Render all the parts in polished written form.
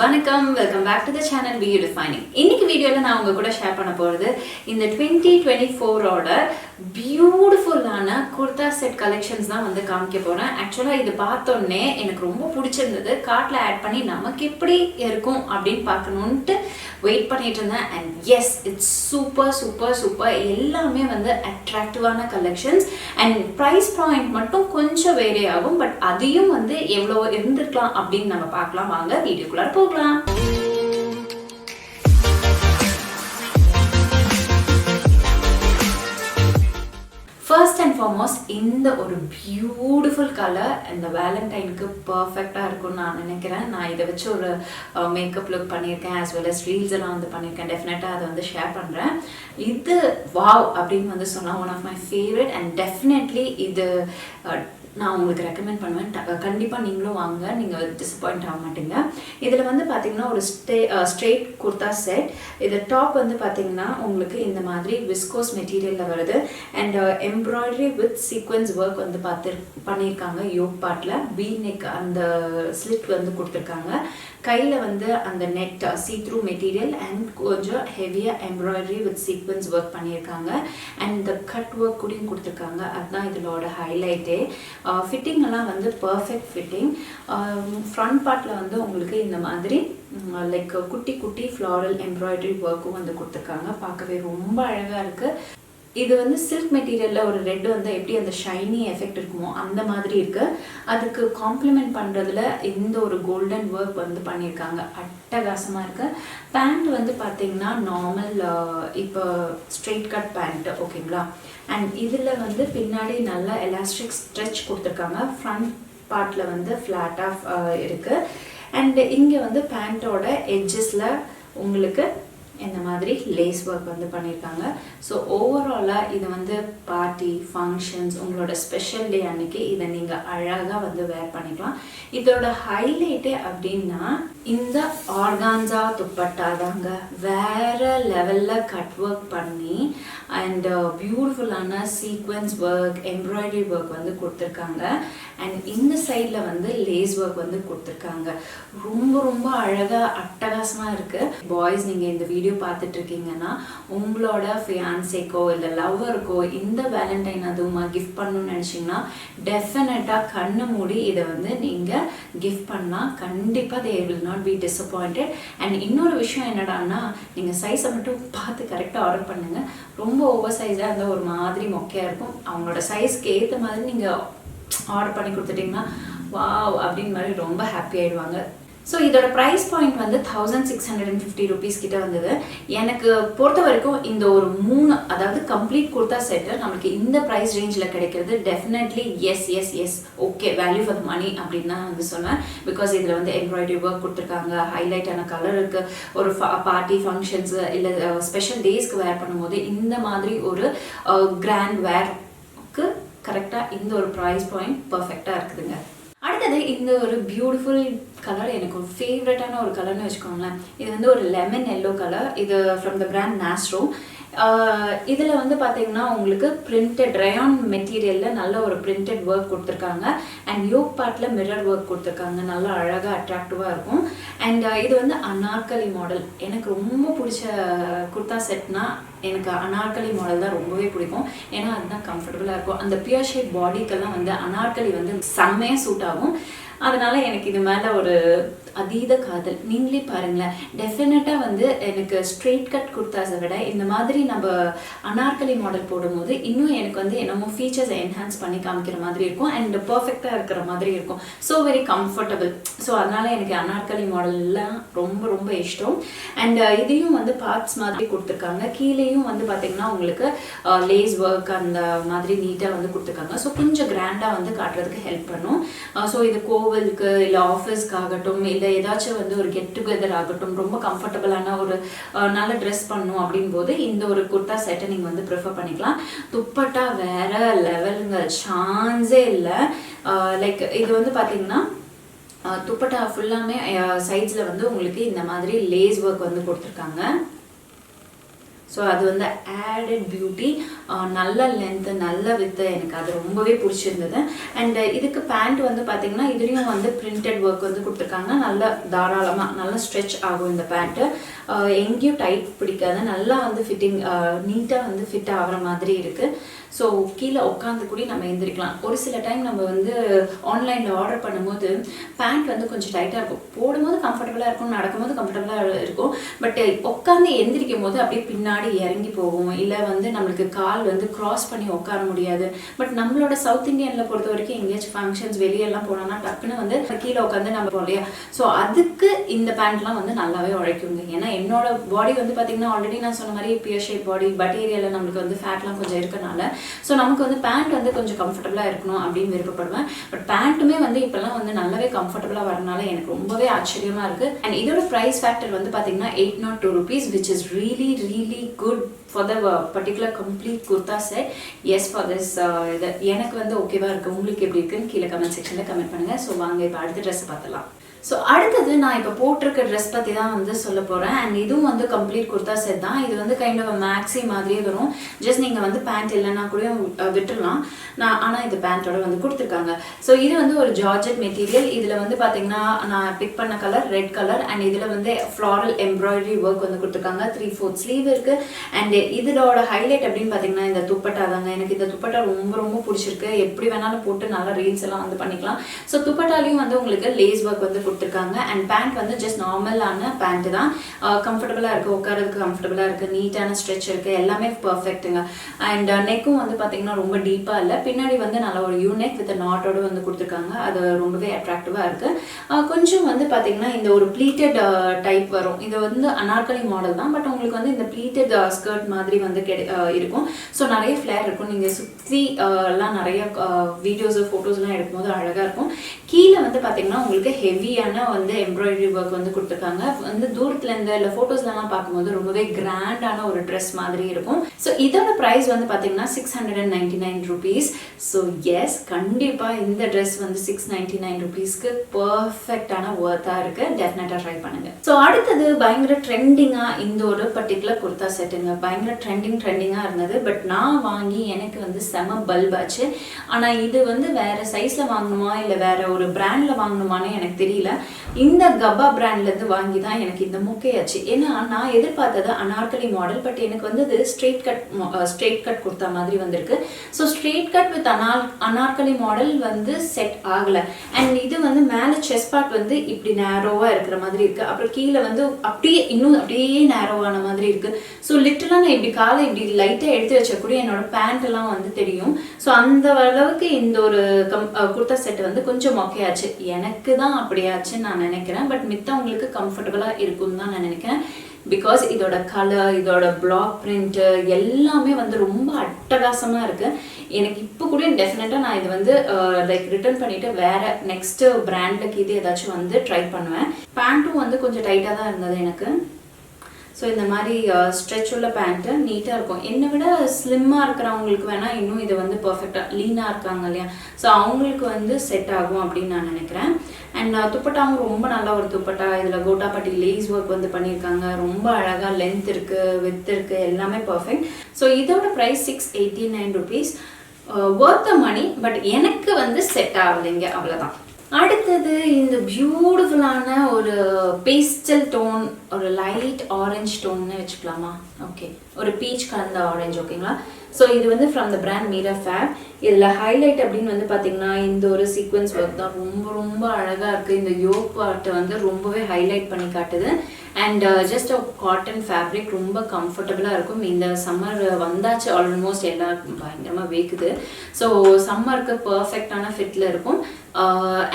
வணக்கம், welcome back to the channel Be Defining. இன்னைக்கு வீடியோல நான் உங்க கூட ஷேர் பண்ண போறது இந்த 2024 ஓட பியூட்டிஃபுல்லான குர்தா செட் கலெக்ஷன்ஸ் தான் வந்து காமிக்க போறேன். ஆக்சுவலா இது பார்த்தோன்னே எனக்கு ரொம்ப பிடிச்சிருந்தது. கார்ட்ல ஆட் பண்ணி நமக்கு எப்படி இருக்கும் அப்படின்னு பார்க்கணும்ட்டு வெயிட் பண்ணிட்டு இருந்தேன். And yes, it's super super super. எல்லாமே வந்து அட்ராக்டிவான கலெக்ஷன்ஸ். அண்ட் ப்ரைஸ் பாயிண்ட் மட்டும் கொஞ்சம் வேரி ஆகும், பட் அதையும் வந்து எவ்வளோ இருந்திருக்கலாம் அப்படின்னு நம்ம பார்க்கலாம். வாங்க வீடியோக்குள்ள போகலாம். ஃபர்ஸ்ட் அண்ட் ஃபார்மோஸ்ட் இந்த ஒரு பியூட்டிஃபுல் கலர் இந்த வேலண்டைனுக்கு பர்ஃபெக்டாக இருக்கும்னு நான் நினைக்கிறேன். நான் இதை வச்சு ஒரு மேக்கப் லுக் பண்ணியிருக்கேன், ஆஸ் வெல் அஸ் ரீல்ஸ் எல்லாம் வந்து பண்ணியிருக்கேன். டெஃபினட்டாக அதை வந்து ஷேர் பண்ணுறேன். இது வாவ் அப்படின்னு வந்து சொன்னால் one of my favourite. And definitely இது நான் உங்களுக்கு ரெக்கமெண்ட் பண்ணுவேன். கண்டிப்பாக நீங்களும் வாங்க, நீங்கள் டிசப்பாயிண்ட் ஆக மாட்டீங்க. இதில் வந்து பார்த்தீங்கன்னா ஒரு ஸ்ட்ரெயிட் குர்தா செட். இது டாப் வந்து பார்த்தீங்கன்னா உங்களுக்கு இந்த மாதிரி விஸ்கோஸ் மெட்டீரியலில் வருது. And embroidery with sequins work வந்து பண்ணியிருக்காங்க. யோக் பார்ட்டில் பீ நெக் அந்த ஸ்லிட் வந்து கொடுத்துருக்காங்க. கையில் வந்து அந்த நெட் சீ-த்ரூ மெட்டீரியல் அண்ட் கொஞ்சம் ஹெவியாக எம்ப்ராய்டரி வித் சீக்வன்ஸ் ஒர்க் பண்ணியிருக்காங்க. அண்ட் இந்த கட் ஒர்க் கூடயும் கொடுத்துருக்காங்க. அதுதான் இதோட ஹைலைட்டே. ஃபிட்டிங் எல்லாம் வந்து பர்ஃபெக்ட் ஃபிட்டிங். ஃப்ரண்ட் பார்ட்டில் வந்து உங்களுக்கு இந்த மாதிரி லைக் குட்டி குட்டி ஃப்ளாரல் எம்ப்ராய்டரி ஒர்க்கும் வந்து கொடுத்துருக்காங்க. பார்க்கவே ரொம்ப அழகாக இருக்குது. இது வந்து சில்க் மெட்டீரியலில் ஒரு ரெட் வந்து எப்படி அந்த ஷைனி எஃபெக்ட் இருக்குமோ அந்த மாதிரி இருக்குது. அதுக்கு காம்ப்ளிமெண்ட் பண்ணுறதுல இந்த ஒரு கோல்டன் ஒர்க் வந்து பண்ணியிருக்காங்க. அட்டகாசமாக இருக்குது. பேண்ட் வந்து பார்த்தீங்கன்னா நார்மல் இப்போ ஸ்ட்ரெயிட் கட் பேண்ட், ஓகேங்களா. அண்ட் இதில் வந்து பின்னாடி நல்லா எலாஸ்டிக் ஸ்ட்ரெச் கொடுத்துருக்காங்க. ஃப்ரண்ட் பார்ட்டில் வந்து ஃப்ளாட்டாக இருக்குது. அண்ட் இங்கே வந்து பேண்ட்டோட எட்ஜஸில் உங்களுக்கு இந்த மாதிரி லேஸ் ஒர்க் வந்து பண்ணியிருக்காங்க. ஸோ ஓவராலாக இது வந்து பார்ட்டி ஃபங்க்ஷன்ஸ் உங்களோட ஸ்பெஷல் டே அன்னைக்கு இதை நீங்கள் அழகாக வந்து வேர் பண்ணிக்கலாம். இதோட ஹைலைட்டே அப்படின்னா இந்த ஆர்கான்ஸா துப்பட்டா தாங்க. வேற லெவலில் கட் ஒர்க் பண்ணி அண்ட் பியூட்டிஃபுல்லான சீக்வன்ஸ் ஒர்க் எம்ப்ராய்டரி ஒர்க் வந்து கொடுத்துருக்காங்க. அண்ட் இந்த சைடில் வந்து லேஸ் ஒர்க் வந்து கொடுத்துருக்காங்க. ரொம்ப ரொம்ப அழகாக அட்டகாசமாக இருக்குது. பாய்ஸ், நீங்கள் இந்த வீடியோ பார்த்துட்டு இருக்கீங்கன்னா உங்களோட ஃபியான்சேக்கோ இல்லை லவ்வருக்கோ இந்த வேலண்டைன் அதுவுமா கிஃப்ட் பண்ணணும்னு நினச்சிங்கன்னா டெஃபினட்டாக கண்ணு மூடி இதை வந்து நீங்கள் கிஃப்ட் பண்ணால் கண்டிப்பாக they will not be disappointed. And இன்னொரு விஷயம் என்னடான்னா, நீங்கள் சைஸை மட்டும் பார்த்து கரெக்டாக ஆர்டர் பண்ணுங்கள். ரொம்ப ஓவர் சைஸாக இருந்தால் ஒரு மாதிரி மொக்கையாக இருக்கும். அவங்களோட சைஸ்க்கு ஏற்ற மாதிரி நீங்கள் ஆர்டர் பண்ணி கொடுத்துட்டிங்கன்னா வாவ் அப்படின்னு மாதிரி ரொம்ப ஹாப்பி ஆகிடுவாங்க. ஸோ இதோட ப்ரைஸ் பாயிண்ட் வந்து 1650 rupees கிட்ட வந்தது. எனக்கு பொறுத்த வரைக்கும் இந்த ஒரு 3 அதாவது கம்ப்ளீட் குர்தா செட்டு நம்மளுக்கு இந்த ப்ரைஸ் ரேஞ்சில் கிடைக்கிறது definitely yes okay, value for the money அப்படின்னு தான் வந்து சொன்னேன். பிகாஸ் இதில் வந்து எம்ப்ராய்டரி ஒர்க் கொடுத்துருக்காங்க, ஹைலைட்டான கலர் இருக்குது. ஒரு பார்ட்டி ஃபங்க்ஷன்ஸு இல்லை ஸ்பெஷல் டேஸ்க்கு வேர் பண்ணும்போது இந்த மாதிரி ஒரு கிராண்ட் வேர்க்கு கரெக்டாக இந்த ஒரு ப்ரைஸ் பாயிண்ட் பர்ஃபெக்டாக இருக்குதுங்க. அடுத்தது இந்த ஒரு பியூட்டிஃபுல் கலர், எனக்கு ஒரு ஃபேவரட்டான ஒரு கலர்னு வச்சுக்கோங்களேன். இது வந்து ஒரு லெமன் எல்லோ கலர். இது ஃப்ரம் த பிராண்ட் NASRO. இதில் வந்து பார்த்தீங்கன்னா உங்களுக்கு பிரிண்டட் ரயான் மெட்டீரியலில் நல்ல ஒரு பிரிண்டட் ஒர்க் கொடுத்துருக்காங்க. அண்ட் யோக் பார்ட்டில் மிரர் ஒர்க் கொடுத்துருக்காங்க. நல்லா அழகாக அட்ராக்டிவாக இருக்கும். அண்ட் இது வந்து அனார்கலி மாடல். எனக்கு ரொம்ப பிடிச்ச குர்தா செட்னா எனக்கு அனார்கலி மாடல் தான் ரொம்பவே பிடிக்கும். ஏன்னா அதுதான் கம்ஃபர்டபுளாக இருக்கும். அந்த பியர் ஷேப் பாடிக்கெல்லாம் வந்து அனார்கலி வந்து செம்மையாக சூட் ஆகும். அதனால எனக்கு இது மேலே ஒரு அதீத காதல். நீங்களே பாருங்களேன், டெஃபினட்டாக வந்து எனக்கு ஸ்ட்ரெயிட் கட் குர்தாஸை விட இந்த மாதிரி நம்ம அனார்கலி மாடல் போடும்போது இன்னும் எனக்கு வந்து என்னமோ ஃபீச்சர்ஸை என்ஹான்ஸ் பண்ணி காமிக்கிற மாதிரி இருக்கும். அண்ட் பர்ஃபெக்டாக இருக்கிற மாதிரி இருக்கும். So very comfortable. ஸோ அதனால எனக்கு அனார்கலி மாடல்லாம் ரொம்ப ரொம்ப இஷ்டம். அண்ட் இதையும் வந்து பார்ட்ஸ் மாதிரி கொடுத்துருக்காங்க. கீழேயும் வந்து பார்த்தீங்கன்னா உங்களுக்கு லேஸ் ஒர்க் அந்த மாதிரி நீட்டாக வந்து கொடுத்துருக்காங்க. ஸோ கொஞ்சம் கிராண்டாக வந்து காட்டுறதுக்கு ஹெல்ப் பண்ணும். ஸோ இது கோவிலுக்கு இல்லை ஆஃபீஸ்க்கு ஆகட்டும், இல்லை ஏதாச்சும் வந்து ஒரு கெட் டுகெதர் ஆகட்டும், ரொம்ப கம்ஃபர்டபுளான ஒரு நல்ல ட்ரெஸ் பண்ணும் அப்படின் போது இந்த ஒரு குர்தா செட்டை நீங்கள் வந்து ப்ரிஃபர் பண்ணிக்கலாம். துப்பட்டா வேற லெவலுங்க, சான்ஸே இல்லை. லைக் இது வந்து பார்த்தீங்கன்னா துப்பட்டா ஃபுல்லாமே சைட்ஸில் வந்து உங்களுக்கு இந்த மாதிரி லேஸ் ஒர்க் வந்து கொடுத்துருக்காங்க. ஸோ அது வந்து ஆடட் பியூட்டி, நல்ல லென்த்து நல்ல வித்து, எனக்கு அது ரொம்பவே பிடிச்சிருந்தது. அண்ட் இதுக்கு பேண்ட் வந்து பார்த்திங்கன்னா இதுலேயும் வந்து பிரிண்டட் ஒர்க் வந்து கொடுத்துருக்காங்க. நல்ல தாராளமாக நல்லா ஸ்ட்ரெச் ஆகும் இந்த பேண்ட்டு. எங்கேயும் டைட் பிடிக்காது, நல்லா வந்து ஃபிட்டிங் நீட்டாக வந்து ஃபிட் ஆகிற மாதிரி இருக்குது. ஸோ கீழே உட்காந்து கூட நம்ம எழுந்திரிக்கலாம். ஒரு சில டைம் நம்ம வந்து ஆன்லைனில் ஆர்டர் பண்ணும்போது பேண்ட் வந்து கொஞ்சம் டைட்டாக இருக்கும், போடும்போது கம்ஃபர்டபுளாக இருக்கும், நடக்கும்போது கம்ஃபர்டபுளாக இருக்கும். பட் உட்காந்து எந்திரிக்கும் போது அப்படியே பின்னாடி இறங்கி போகும், இல்லை வந்து நம்மளுக்கு கால் வந்து க்ராஸ் பண்ணி உட்கார முடியாது. பட் நம்மளோட சவுத் இந்தியனில் பொறுத்த வரைக்கும் எங்கேயாச்சும் ஃபங்க்ஷன்ஸ் வெளியெல்லாம் போனோம்னா டக்குன்னு வந்து கீழே உட்காந்து நம்ம போகலாம் இல்லையா. ஸோ அதுக்கு இந்த பேண்ட்லாம் வந்து நல்லாவே உழைக்குங்க. ஏன்னா என்னோட பாடி வந்து பார்த்திங்கன்னா ஆல்ரெடி நான் சொன்ன மாதிரி பியர் ஷேப் பாடி, பட் ஏரியாவில் நம்மளுக்கு வந்து ஃபேட்லாம் கொஞ்சம் இருக்கனால ஸோ நமக்கு வந்து பேண்ட் வந்து கொஞ்சம் கம்ஃபர்டபுளாக இருக்கணும் அப்படின்னு விருப்பப்படுவேன். பட் பேண்ட்டுமே வந்து இப்போல்லாம் வந்து நல்லாவே கம்ஃபர்டபுளாக வரனால எனக்கு ரொம்பவே ஆச்சரியமாக இருக்குது. அண்ட் இதோட ப்ரைஸ் ஃபேக்டர் வந்து பார்த்தீங்கன்னா 802 rupees, which is really really good for the particular complete kurta set. Yes, for this இது எனக்கு வந்து ஓகேவா இருக்குது. உங்களுக்கு எப்படி இருக்குன்னு கீழே கமெண்ட் செக்ஷனில் கமெண்ட் பண்ணுங்கள். ஸோ வாங்க இப்போ அடுத்த ட்ரெஸ் பார்த்துலாம். ஸோ அடுத்தது நான் இப்போ போட்டிருக்க ட்ரெஸ் பற்றி தான் வந்து சொல்ல போகிறேன். அண்ட் இதுவும் வந்து கம்ப்ளீட் குர்தா செட் தான். இது வந்து கைண்ட் ஆஃப் மேக்ஸி மாதிரியே வரும். ஜஸ்ட் நீங்கள் வந்து பேண்ட் இல்லைன்னா கூட விட்டுடலாம். ஆனால் இது பேண்ட்டோட வந்து கொடுத்துருக்காங்க. ஸோ இது வந்து ஒரு ஜார்ஜெட் மெட்டீரியல். இதில் வந்து பார்த்தீங்கன்னா நான் பிக் பண்ண கலர் ரெட் கலர். அண்ட் இதில் வந்து ஃப்ளாரல் எம்ப்ராய்டரி ஒர்க் வந்து கொடுத்துருக்காங்க. 3/4 ஸ்லீவ் இருக்குது. அண்ட் இதோட ஹைலைட் அப்படின்னு பார்த்தீங்கன்னா இந்த துப்பட்டா தாங்க. எனக்கு இந்த துப்பட்டா ரொம்ப ரொம்ப பிடிச்சிருக்கு. எப்படி வேணாலும் போட்டு நல்லா ரீல்ஸ் எல்லாம் வந்து பண்ணிக்கலாம். ஸோ துப்பட்டாலையும் வந்து உங்களுக்கு லேஸ் ஒர்க் வந்து கொடுத்துருக்காங்க. அண்ட் பேண்ட் வந்து ஜஸ்ட் நார்மலான பேண்ட் தான். கம்ஃபர்டபுளாக இருக்குது, உட்காரதுக்கு கம்ஃபர்டபுளாக இருக்குது, நீட்டான ஸ்ட்ரெச் இருக்குது, எல்லாமே பர்ஃபெக்ட்டுங்க. அண்ட் நெக்கும் வந்து பார்த்தீங்கன்னா ரொம்ப டீப்பாக இல்லை, பின்னாடி வந்து நல்ல ஒரு யூனெக் வித் நாட்டோடு வந்து கொடுத்துருக்காங்க. அது ரொம்பவே அட்ராக்டிவாக இருக்குது. கொஞ்சம் வந்து பார்த்தீங்கன்னா இந்த ஒரு ப்ளீட்டட் டைப் வரும். இது வந்து அனார்கலி மாடல் தான். பட் உங்களுக்கு வந்து இந்த ப்ளீட்டட் ஸ்கர்ட் மாதிரி வந்து இருக்கும். ஸோ நிறைய ஃப்ளேர் இருக்கும். நீங்கள் சுற்றி எல்லாம் நிறைய வீடியோஸு ஃபோட்டோஸ்லாம் எடுக்கும்போது அழகாக இருக்கும். கீழே வந்து பார்த்தீங்கன்னா உங்களுக்கு ஹெவி வந்து எம்ப்ராய்டரி ஒர்க் வந்து கொடுத்துருக்காங்க. வந்து தூரத்துல இருந்து இல்லை ஃபோட்டோஸ்லாம் பார்க்கும்போது ரொம்பவே கிராண்டான ஒரு ட்ரெஸ் மாதிரி இருக்கும். ஸோ இதோட ப்ரைஸ் வந்து பார்த்தீங்கன்னா 699 rupees. ஸோ எஸ், கண்டிப்பாக இந்த ட்ரெஸ் வந்து 699 rupeesக்கு பர்ஃபெக்டான ஒர்த்தாக இருக்குது. டெஃபினட்டாக ட்ரை பண்ணுங்க. ஸோ அடுத்தது பயங்கர ட்ரெண்டிங்காக இந்த ஒரு பர்டிகுலர் குர்தா செட்டுங்க. பயங்கர ட்ரெண்டிங்காக இருந்தது. பட் நான் வாங்கி எனக்கு வந்து செம பல்ப் ஆச்சு. ஆனால் இது வந்து வேற சைஸில் வாங்கணுமா இல்லை வேற ஒரு பிராண்டில் வாங்கணுமான்னு எனக்கு தெரியல. இந்த GHABA பிராண்ட்லேருந்து வாங்கி தான் எனக்கு இந்த முக்கையாச்சு. ஏன்னா நான் எதிர்பார்த்தது அனார்கலி மாடல். பட் எனக்கு வந்து இது ஸ்ட்ரெயிட் கட் குர்த்தா மாதிரி வந்திருக்கு. So straight cut with Anarkali model வந்து செட் ஆகலை. அண்ட் இது வந்து மேலே செஸ்ட் பார்ட் வந்து இப்படி நேரோவாக இருக்கிற மாதிரி இருக்குது. அப்புறம் கீழே வந்து இன்னும் அப்படியே நேரோவான மாதிரி இருக்குது. ஸோ லிட்டலாக நான் இப்படி காலை இப்படி லைட்டாக எடுத்து வச்ச கூட என்னோட பேண்ட் எல்லாம் வந்து தெரியும். ஸோ அந்த அளவுக்கு இந்த ஒரு குர்த்தா செட் வந்து கொஞ்சம் மொக்கையாச்சு. எனக்கு தான் அப்படியாச்சுன்னு நான் நினைக்கிறேன். பட் மித்தவங்களுக்கு கம்ஃபர்டபுளாக இருக்கும்னு தான் நான் நினைக்கிறேன். பிகாஸ் இதோட கலர், இதோட பிளாக் பிரிண்ட் எல்லாமே வந்து ரொம்ப அட்டகாசமாக இருக்குது. எனக்கு இப்போ கூட டெஃபினட்டாக நான் இது வந்து லைக் ரிட்டர்ன் பண்ணிவிட்டு வேறு நெக்ஸ்ட் பிராண்டுக்கு இது ஏதாச்சும் வந்து ட்ரை பண்ணுவேன். பேண்ட்டும் வந்து கொஞ்சம் டைட்டாக தான் இருந்தது எனக்கு. ஸோ இந்த மாதிரி ஸ்ட்ரெச் உள்ள பேண்ட்டு நீட்டாக இருக்கும். என்னை விட ஸ்லிம்மாக இருக்கிறவங்களுக்கு வேணால் இன்னும் இது வந்து பர்ஃபெக்டாக லீனாக இருக்காங்க இல்லையா, ஸோ அவங்களுக்கு வந்து செட் ஆகும் அப்படின்னு நான் நினைக்கிறேன். அண்ட் துப்பட்டாவும் ரொம்ப நல்ல ஒரு துப்பட்டா. இதில் கோட்டாப்பட்டி லேஸ் ஒர்க் வந்து பண்ணியிருக்காங்க. ரொம்ப அழகாக லென்த் இருக்குது, வித் இருக்குது, எல்லாமே பர்ஃபெக்ட். ஸோ இதோட price 689 rupees. Worth the money. But எனக்கு வந்து செட் ஆகலைங்க, அவ்வளோதான். அடுத்தது இந்த பியூட்டிஃபுல்லான ஒரு பேஸ்டல் டோன், ஒரு லைட் ஆரஞ்ச் டோன்னு வச்சுக்கலாமா? ஓகே, ஒரு பீச் கலந்த ஆரஞ்சு. ஓகேங்களா? ஸோ இது வந்து ஃப்ரம் த பிராண்ட் MEERA. இதில் ஹைலைட் அப்படின்னு வந்து பார்த்தீங்கன்னா இந்த ஒரு சீக்வன்ஸ் ஒர்க் தான் ரொம்ப ரொம்ப அழகாக இருக்குது. இந்த யோக் பார்ட்டை வந்து ரொம்பவே ஹைலைட் பண்ணி காட்டுது. அண்ட் ஜஸ்ட் காட்டன் ஃபேப்ரிக், ரொம்ப கம்ஃபர்டபுளாக இருக்கும். இந்த சம்மர் வந்தாச்சு, ஆல்மோஸ்ட் எல்லாம் பயங்கரமாக வேக்குது. ஸோ சம்மருக்கு பர்ஃபெக்டான ஃபிட்டில் இருக்கும்.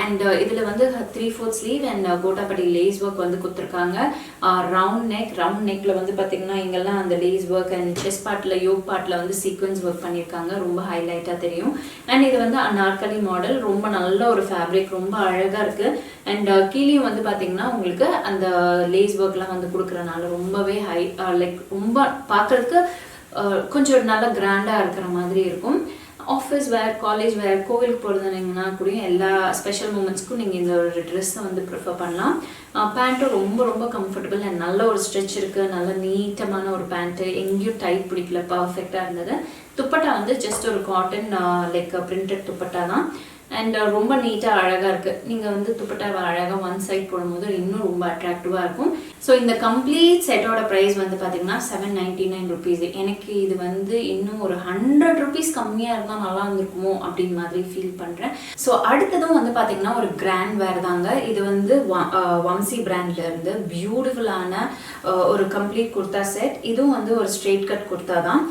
அண்ட் இதில் வந்து 3/4 ஸ்லீவ் அண்ட் கோட்டாப்பட்டி லேஸ் ஒர்க் வந்து கொடுத்துருக்காங்க. ரவுண்ட் நெக்கில் வந்து பார்த்தீங்கன்னா இங்கெல்லாம் அந்த லேஸ் ஒர்க் அண்ட் செஸ்ட் பார்ட்டில் யோக் பார்ட்டில் வந்து சீக்வன்ஸ் ஒர்க் பண்ணியிருக்காங்க. ரொம்ப ஹைலைட்டாக தெரியும். அண்ட் இது வந்து அனார்கலி மாடல். ரொம்ப நல்ல ஒரு ஃபேப்ரிக், ரொம்ப அழகாக இருக்குது. அண்ட் கீழேயும் வந்து பார்த்தீங்கன்னா உங்களுக்கு அந்த லேஸ் ஒர்க்லாம் வந்து கொடுக்குறனால ரொம்பவே லைக் ரொம்ப பார்க்குறதுக்கு கொஞ்சம் நல்லா கிராண்டாக இருக்கிற மாதிரி இருக்கும். ஆஃபீஸ் வேர், காலேஜ் வேர், கோவிலுக்கு போகிறதுனா கூட எல்லா ஸ்பெஷல் மூமெண்ட்ஸ்க்கும் நீங்கள் இந்த ஒரு ட்ரெஸ்ஸை வந்து ப்ரிஃபர் பண்ணலாம். பேண்ட்டும் ரொம்ப ரொம்ப கம்ஃபர்டபுள் அண்ட் நல்ல ஒரு ஸ்ட்ரெச் இருக்குது, நல்ல நீட்டமான ஒரு பேண்ட்டு, எங்கேயும் டைட் பிடிக்கல, பர்ஃபெக்டாக இருந்தது. துப்பட்டா வந்து ஜஸ்ட் ஒரு காட்டன் லைக் பிரிண்டட் துப்பட்டா தான். அண்ட் ரொம்ப நீட்டாக அழகாக இருக்குது. நீங்கள் வந்து துப்பட்டாவை அழகாக ஒன் சைட் போடும்போது இன்னும் ரொம்ப அட்ராக்டிவாக இருக்கும். ஸோ இந்த கம்ப்ளீட் செட்டோட ப்ரைஸ் வந்து பார்த்தீங்கன்னா 799 rupees. எனக்கு இது வந்து இன்னும் ஒரு 100 rupees கம்மியாக இருந்தால் நல்லா இருந்திருக்குமோ அப்படின்னு மாதிரி ஃபீல் பண்ணுறேன். ஸோ அடுத்ததும் வந்து பார்த்தீங்கன்னா ஒரு கிராண்ட் வேர் தாங்க. இது வந்து வாம்சி பிராண்ட்லேருந்து பியூட்டிஃபுல்லான ஒரு கம்ப்ளீட் குர்தா செட். இதுவும் வந்து ஒரு ஸ்ட்ரெயிட் கட் குர்தா தான்.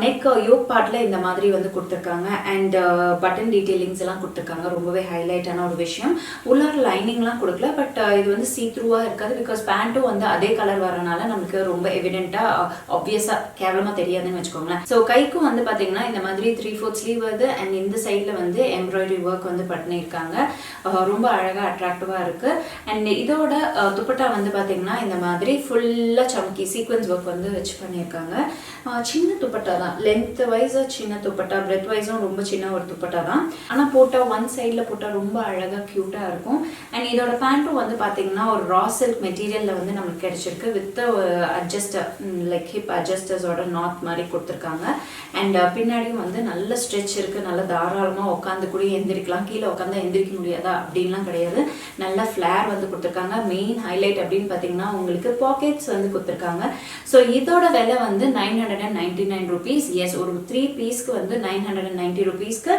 நெக் யோக் பார்ட்டில் இந்த மாதிரி வந்து கொடுத்துருக்காங்க அண்ட் பட்டன் டீட்டெயிலிங்ஸ் எல்லாம் கொடுத்துருக்காங்க. ரொம்பவே ஹைலைட்டான ஒரு விஷயம். உள்ளார லைனிங்லாம் கொடுக்கல, பட் இது வந்து சீ த்ரூவாக இருக்காது. பிகாஸ் பேண்ட்டும் வந்து அதே கலர் வரனால நமக்கு ரொம்ப எவிடென்ட்டாக ஆப்வியஸாக கேவலமாக தெரியாதுன்னு வச்சுக்கோங்களேன். ஸோ கைக்கும் வந்து பார்த்தீங்கன்னா இந்த மாதிரி 3/4 ஸ்லீவ் வருது அண்ட் இந்த சைடில் வந்து எம்ப்ராய்டரி ஒர்க் வந்து பண்ணியிருக்காங்க. ரொம்ப அழகாக அட்ராக்டிவாக இருக்குது. அண்ட் இதோட துப்பட்டா வந்து பார்த்தீங்கன்னா இந்த மாதிரி ஃபுல்லாக சம்கி சீக்வன்ஸ் ஒர்க் வந்து வச்சு பண்ணியிருக்காங்க. சின்ன துப்பட்டா தான், லென்த் வைஸாக சின்ன துப்பட்டா, பிரெத் வைஸும் ரொம்ப சின்ன ஒரு துப்பட்டா தான். ஆனால் போட்டால் ஒன் சைடில் போட்டால் ரொம்ப அழகாக க்யூட்டாக இருக்கும். அண்ட் இதோட பேண்ட்டும் வந்து பார்த்தீங்கன்னா ஒரு ரா சில்க் மெட்டீரியலில் வந்து நமக்கு கிடைச்சிருக்கு. வித் அட்ஜஸ்டர் லைக் ஹிப் அட்ஜஸ்டர்ஸோட நாட் மாதிரி கொடுத்துருக்காங்க. அண்ட் பின்னாடியும் வந்து நல்ல ஸ்ட்ரெச் இருக்குது. நல்ல தாராளமாக உட்காந்து கூட எந்திரிக்கலாம். கீழே உட்காந்தா எந்திரிக்க முடியாதா அப்படின்லாம் கிடையாது. நல்ல ஃப்ளேர் வந்து கொடுத்துருக்காங்க. மெயின் ஹைலைட் அப்படின்னு பார்த்தீங்கன்னா உங்களுக்கு பாக்கெட்ஸ் வந்து கொடுத்துருக்காங்க. ஸோ இதோட விலை வந்து 999 rupees. எஸ், ஒரு 3 பீஸ்க்கு வந்து 990 rupeesக்கு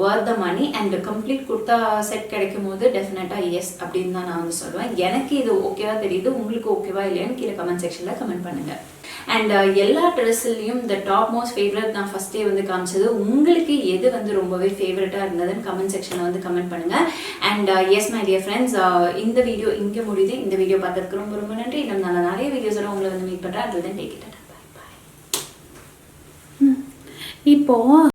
worth the money. And complete kurta set கிடைக்கும் போது டெஃபினட்டாக எஸ் அப்படின்னு தான் நான் வந்து சொல்லுவேன். எனக்கு இது ஓகேவா தெரியுது, உங்களுக்கு ஓகேவா இல்லையான்னு கீழே கமெண்ட் செக்ஷனில் கமெண்ட் பண்ணுங்கள். அண்ட் எல்லா ட்ரெஸ்லையும் இந்த டாப் மோஸ்ட் ஃபேவரட் நான் ஃபஸ்ட்டே வந்து காமிச்சது. உங்களுக்கு எது வந்து ரொம்பவே ஃபேவரட்டாக இருந்ததுன்னு கமெண்ட் செக்ஷனில் வந்து கமெண்ட் பண்ணுங்கள். And S my dear friends, இந்த வீடியோ இங்கே முடியுது. இந்த வீடியோ பார்த்ததுக்கு ரொம்ப ரொம்ப நன்றி. இன்னும் நான் நிறைய வீடியோஸோட உங்களை வந்து மீட் பண்ணுறேன். அது தான் டேக் இட். பாய் பாய். இப்போ